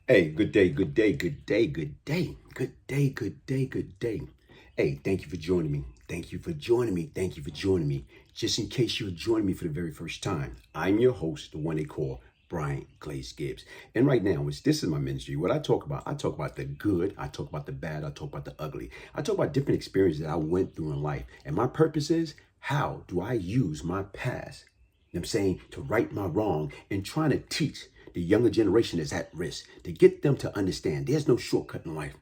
Hey, good day, good day, good day, good day, good day, good day, good day. Hey, thank you for joining me. Thank you for joining me. Thank you for joining me. Just in case you're joining me for the very first time, I'm your host, the one they call Brian Glaze Gibbs. And right now, this is my ministry. What I talk about the good, I talk about the bad, I talk about the ugly. I talk about different experiences that I went through in life. And my purpose is, how do I use my past, you know what I'm saying, to right my wrong and trying to teach the younger generation that's at risk, to get them to understand there's no shortcut in life.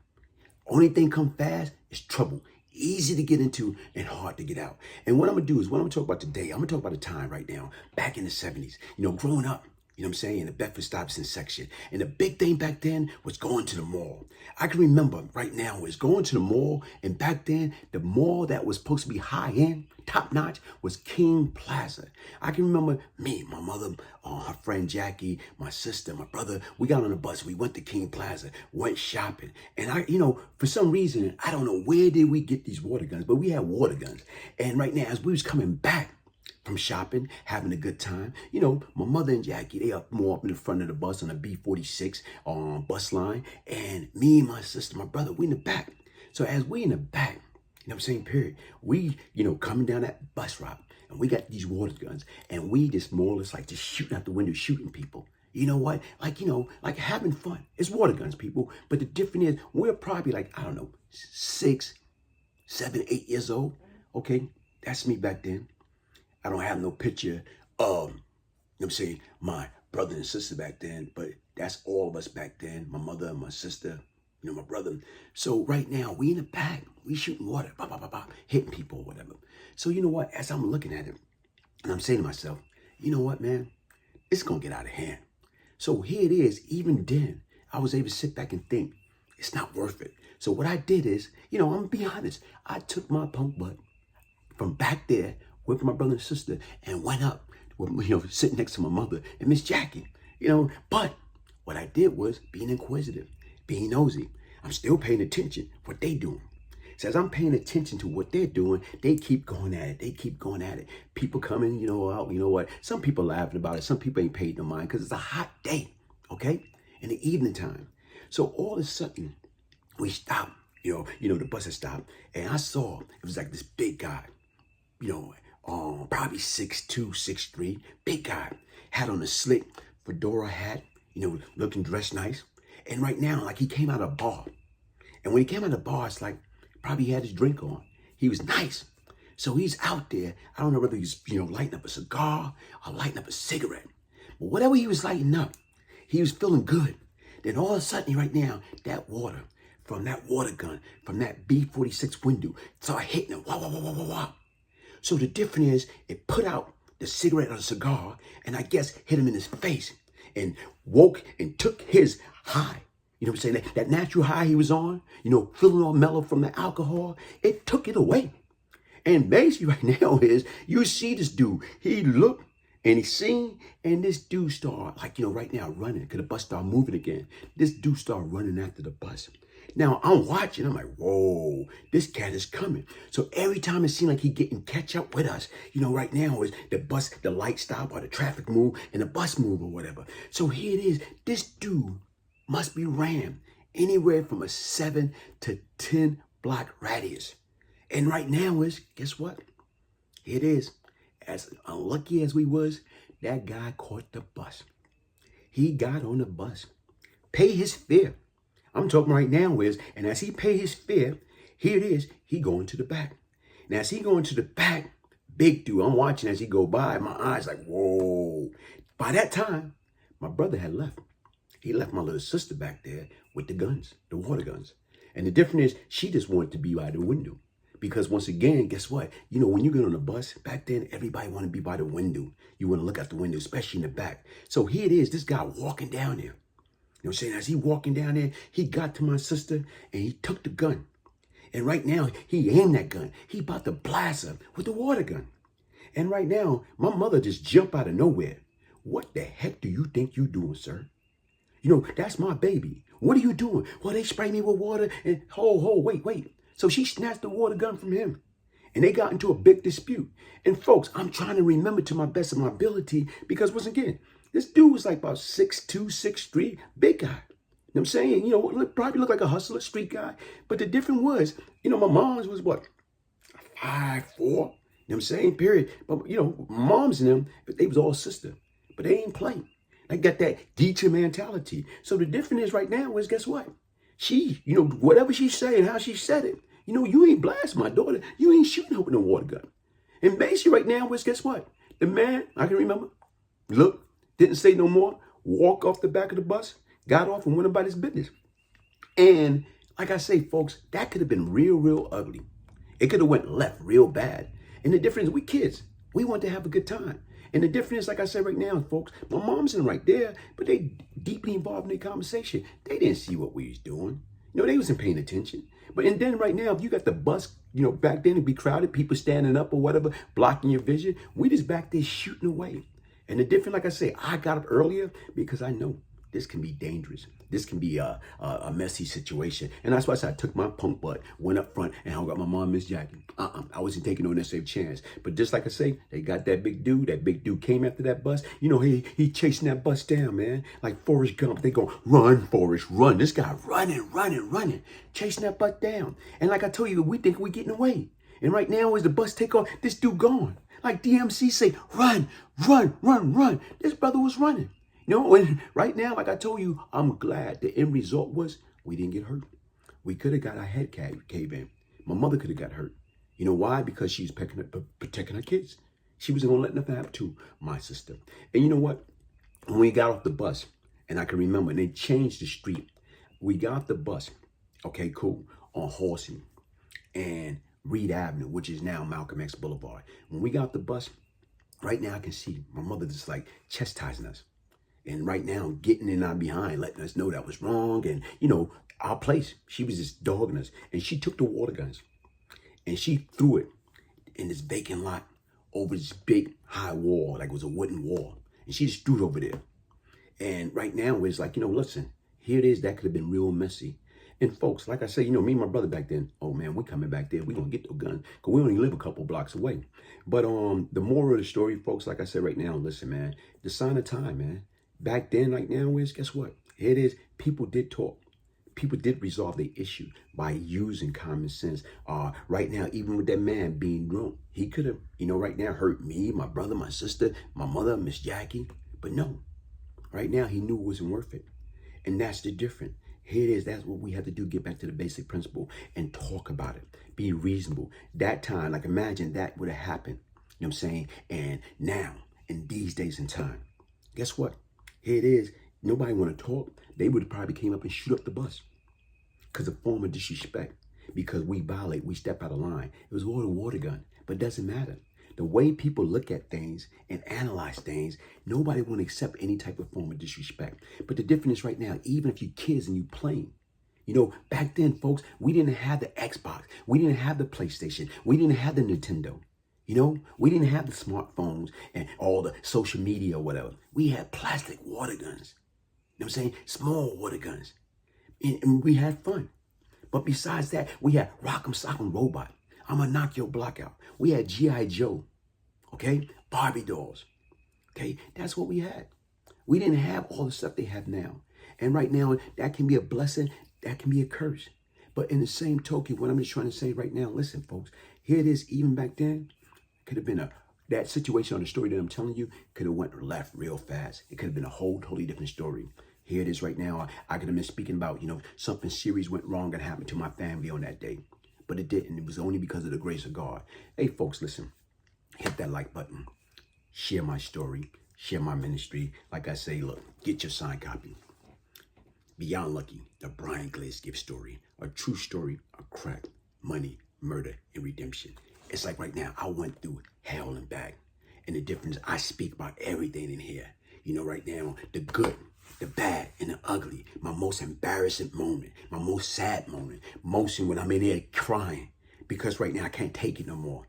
Only thing come fast is trouble. Easy to get into and hard to get out. And what I'm gonna do is, what I'm gonna talk about today, I'm gonna talk about a time right now, back in the 70s, growing up, you know what I'm saying, in the Bedford-Stuyvesant section. And the big thing back then was going to the mall. I can remember right now is going to the mall, and back then, the mall that was supposed to be high-end, top-notch, was King Plaza. I can remember me, my mother, her friend Jackie, my sister, my brother, we got on the bus, we went to King Plaza, went shopping. And for some reason, I don't know where did we get these water guns, but we had water guns. And right now, as we was coming back from shopping, having a good time. My mother and Jackie, they up more up in the front of the bus on a B46 bus line. And me and my sister, my brother, we in the back. So as we in the back, you know what I'm saying, period, we, coming down that bus route, and we got these water guns, and we just more or less like just shooting out the window, shooting people. You know what? Like having fun. It's water guns, people. But the difference is, we're probably like, I don't know, 6, 7, 8 years old. Okay, that's me back then. I don't have no picture of, you know what I'm saying, my brother and sister back then, but that's all of us back then. My mother, my sister, my brother. So right now, we in the back, we shooting water, bop, bop, bop, bop, hitting people or whatever. So you know what, as I'm looking at it, and I'm saying to myself, you know what, man, it's gonna get out of hand. So here it is, even then, I was able to sit back and think, it's not worth it. So what I did is, I'm gonna be honest, I took my punk butt from back there with my brother and sister and went up, sitting next to my mother and Miss Jackie, But what I did was being inquisitive, being nosy. I'm still paying attention what they doing. So as I'm paying attention to what they're doing, they keep going at it. They keep going at it. People coming, out, you know what? Some people laughing about it. Some people ain't paid no mind because it's a hot day, okay? In the evening time. So all of a sudden, we stopped, the bus had stopped. And I saw, it was like this big guy, probably 6'2", 6'3", big guy, had on a slick fedora hat, looking dressed nice. And right now, like he came out of a bar. And when he came out of the bar, it's like, probably he had his drink on. He was nice. So he's out there. I don't know whether he's, lighting up a cigar or lighting up a cigarette. But whatever he was lighting up, he was feeling good. Then all of a sudden, right now, that water, from that water gun, from that B46 window, started hitting him. Wah, wah, wah, wah, wah, wah. So the difference is, it put out the cigarette or the cigar, and I guess hit him in his face, and woke and took his high. You know what I'm saying? That natural high he was on, feeling all mellow from the alcohol, it took it away. And basically right now is, you see this dude, he looked and he seen, and this dude started, right now running, because the bus started moving again. This dude started running after the bus. Now, I'm watching, I'm like, whoa, this cat is coming. So every time it seemed like he getting catch up with us, right now is the bus, the light stop or the traffic move and the bus move or whatever. So here it is, this dude must be ran anywhere from a 7 to 10 block radius. And right now is, guess what? Here it is. As unlucky as we was, that guy caught the bus. He got on the bus, pay his fare. I'm talking right now is, and as he pay his fare, here it is, he going to the back. Now as he going to the back, big dude, I'm watching as he go by, my eyes like, whoa. By that time, my brother had left. He left my little sister back there with the guns, the water guns. And the difference is, she just wanted to be by the window. Because once again, guess what? When you get on the bus, back then, everybody want to be by the window. You want to look out the window, especially in the back. So here it is, this guy walking down there. You know what I'm saying? As he walking down there, he got to my sister and he took the gun. And right now, he aimed that gun. He about to blast her with the water gun. And right now, my mother just jumped out of nowhere. What the heck do you think you doing, sir? That's my baby. What are you doing? Well, they sprayed me with water and wait. So she snatched the water gun from him. And they got into a big dispute. And folks, I'm trying to remember to my best of my ability because once again, this dude was like about 6'2", 6'3", big guy. You know what I'm saying? Probably look like a hustler, street guy. But the difference was, my mom's was what? 5'4". You know what I'm saying? Period. But, moms and them, they was all sister. But they ain't play. They got that teacher mentality. So the difference is right now is, guess what? She, whatever she say and how she said it, you ain't blast my daughter. You ain't shooting her with no water gun. And basically right now is, guess what? The man, I can remember, look, didn't say no more, walk off the back of the bus, got off and went about his business. And like I say, folks, that could have been real, real ugly. It could have went left real bad. And the difference, we kids, we want to have a good time. And the difference, like I said right now, folks, my mom's in right there, but they deeply involved in the conversation. They didn't see what we was doing. They wasn't paying attention. But and then right now, if you got the bus, back then it'd be crowded, people standing up or whatever, blocking your vision. We just back there shooting away. And the difference, like I say, I got up earlier because I know this can be dangerous. This can be a messy situation. And that's why I said I took my punk butt, went up front, and hung out my mom, Miss Jackie. I wasn't taking no necessary chance. But just like I say, they got that big dude. That big dude came after that bus. He chasing that bus down, man. Like Forrest Gump. They go, run, Forrest, run. This guy running, chasing that bus down. And like I told you, we think we're getting away. And right now, as the bus take off, this dude gone. Like DMC say, run. This brother was running. And right now, like I told you, I'm glad the end result was we didn't get hurt. We could have got our head caved in. My mother could have got hurt. You know why? Because she was protecting her kids. She wasn't going to let nothing happen to my sister. And you know what? When we got off the bus, and I can remember, and they changed the street. We got off the bus, okay, cool, on Horsey and Reed Avenue, which is now Malcolm X Boulevard. When we got off the bus, right now I can see my mother just like chastising us. And right now, getting in our behind, letting us know that was wrong. And, our place, she was just dogging us. And she took the water guns and she threw it in this vacant lot over this big high wall, like it was a wooden wall. And she just threw it over there. And right now, it's like, listen, here it is. That could have been real messy. And folks, like I say, me and my brother back then, oh man, we coming back there. We're going to get the gun because we only live a couple blocks away. But the moral of the story, folks, like I said right now, listen, man, the sign of time, man. Back then, right now is, guess what? Here it is. People did talk. People did resolve the issue by using common sense. Right now, even with that man being drunk, he could have, right now hurt me, my brother, my sister, my mother, Miss Jackie. But no, right now he knew it wasn't worth it. And that's the difference. Here it is. That's what we have to do. Get back to the basic principle and talk about it. Be reasonable. That time, like imagine that would have happened. You know what I'm saying? And now, in these days and time, guess what? Here it is. Nobody want to talk. They would have probably came up and shoot up the bus because of form of disrespect. Because we violate, we step out of line. It was all a water gun, but it doesn't matter. The way people look at things and analyze things, nobody want to accept any type of form of disrespect. But the difference is right now, even if you kids and you playing, back then, folks, we didn't have the Xbox. We didn't have the PlayStation. We didn't have the Nintendo. We didn't have the smartphones and all the social media or whatever. We had plastic water guns. You know what I'm saying? Small water guns. And we had fun. But besides that, we had Rock'em Sock'em Robot. I'm going to knock your block out. We had G.I. Joe. Okay? Barbie dolls. Okay? That's what we had. We didn't have all the stuff they have now. And right now, that can be a blessing. That can be a curse. But in the same token, what I'm just trying to say right now, listen, folks, here it is, even back then, could have been that situation on the story that I'm telling you could have went left real fast. It could have been a whole totally different story. Here it is right now. I could have been speaking about, something serious went wrong and happened to my family on that day. But it didn't. It was only because of the grace of God. Hey, folks, listen. Hit that like button. Share my story. Share my ministry. Like I say, look, get your signed copy. Beyond Lucky, the Brian Glaze Gibbs story. A true story of crack, money, murder, and redemption. It's like right now, I went through hell and back. And the difference, I speak about everything in here. Right now, the good, the bad, and the ugly. My most embarrassing moment, my most sad moment. Mostly when I'm in there crying. Because right now, I can't take it no more.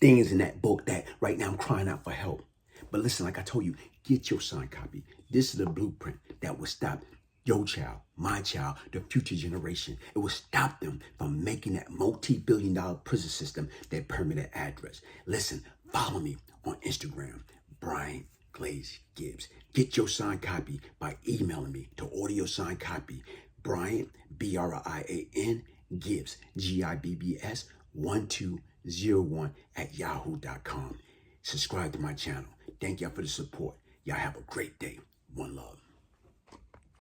Things in that book that right now I'm crying out for help. But listen, like I told you, get your signed copy. This is the blueprint that will stop your child, my child, the future generation. It will stop them from making that multi-billion-dollar prison system their permanent address. Listen, follow me on Instagram, Brian Glaze Gibbs. Get your signed copy by emailing me to order your signed copy. Brian, Brian Gibbs, Gibbs 1201 at yahoo.com. Subscribe to my channel. Thank y'all for the support. Y'all have a great day. One love.